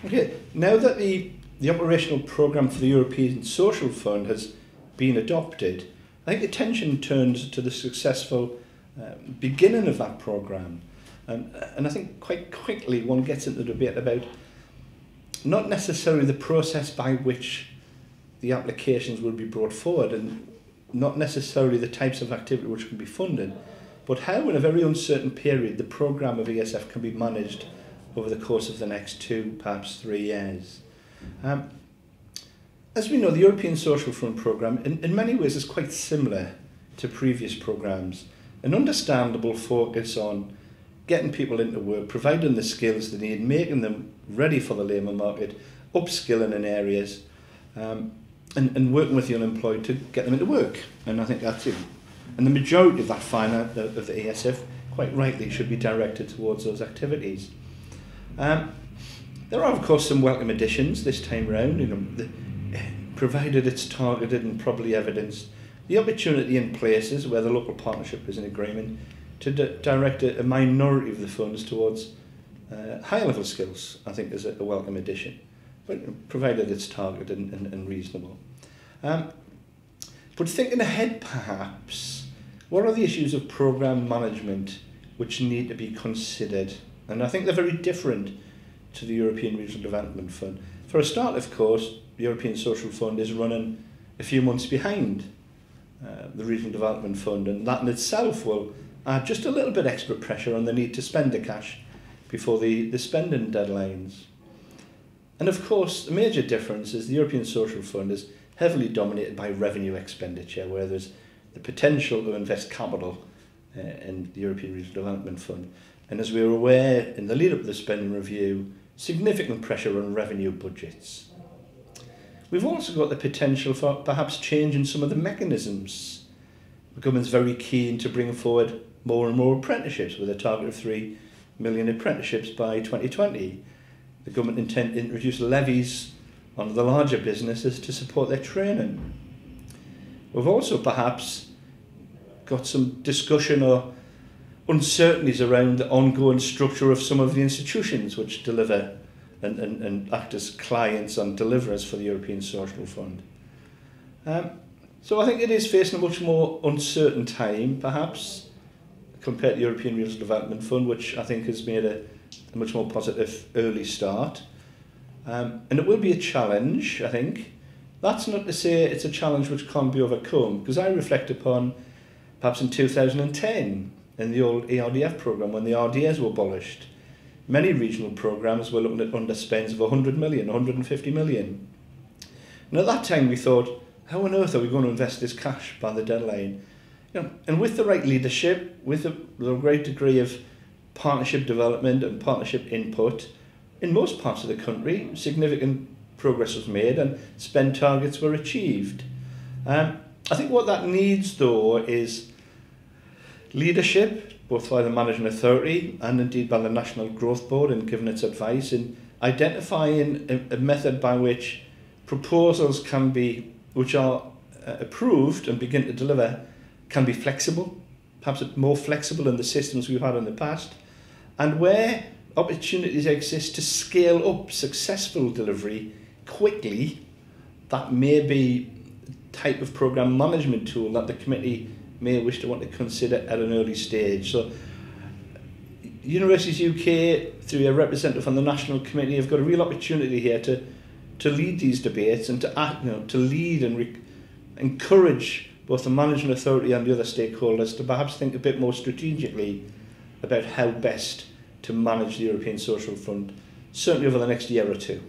Okay, now that the operational programme for the European Social Fund has been adopted, I think attention turns to the successful beginning of that programme. And I think quite quickly one gets into the debate about not necessarily the process by which the applications will be brought forward and not necessarily the types of activity which can be funded, but how in a very uncertain period the programme of ESF can be managed over the course of the next 2, perhaps 3 years. As we know, the European Social Fund programme in many ways is quite similar to previous programmes. An understandable focus on getting people into work, providing the skills they need, making them ready for the labour market, upskilling in areas, and working with the unemployed to get them into work. And I think that's it. And the majority of that finance of the ESF, quite rightly, should be directed towards those activities. There are, of course, some welcome additions this time round, provided it's targeted and properly evidenced. The opportunity in places where the local partnership is in agreement to direct a minority of the funds towards higher level skills, I think is a welcome addition, but provided it's targeted and reasonable. But thinking ahead perhaps, what are the issues of programme management which need to be considered? And I think they're very different to the European Regional Development Fund. For a start, of course, the European Social Fund is running a few months behind the Regional Development Fund, and that in itself will add just a little bit extra pressure on the need to spend the cash before the spending deadlines. And of course, the major difference is the European Social Fund is heavily dominated by revenue expenditure, where there's the potential to invest capital in the European Regional Development Fund. And as we were aware in the lead up to the spending review, significant pressure on revenue budgets. We've also got the potential for perhaps changing some of the mechanisms. The government's very keen to bring forward more and more apprenticeships with a target of 3 million apprenticeships by 2020. The government intends to introduce levies on the larger businesses to support their training. We've also perhaps got some discussion or uncertainties around the ongoing structure of some of the institutions which deliver and act as clients and deliverers for the European Social Fund. So I think it is facing a much more uncertain time, perhaps, compared to the European Regional Development Fund, which I think has made a much more positive early start. And it will be a challenge, I think. That's not to say it's a challenge which can't be overcome, because I reflect upon perhaps in 2010, in the old ERDF programme, when the RDAs were abolished. Many regional programmes were looking at underspends of 100 million, 150 million. And at that time we thought, how on earth are we going to invest this cash by the deadline? And with the right leadership, with a great degree of partnership development and partnership input, in most parts of the country, significant progress was made and spend targets were achieved. I think what that needs, though, is leadership, both by the managing authority and indeed by the National Growth Board in giving its advice in identifying a method by which proposals can be, which are approved and begin to deliver, can be flexible, perhaps more flexible than the systems we've had in the past, and where opportunities exist to scale up successful delivery quickly, that may be a type of programme management tool that the committee may wish to want to consider at an early stage. So Universities UK, through a representative on the National Committee, have got a real opportunity here to lead these debates and to act, to lead and encourage both the management authority and the other stakeholders to perhaps think a bit more strategically about how best to manage the European Social Fund, certainly over the next year or two.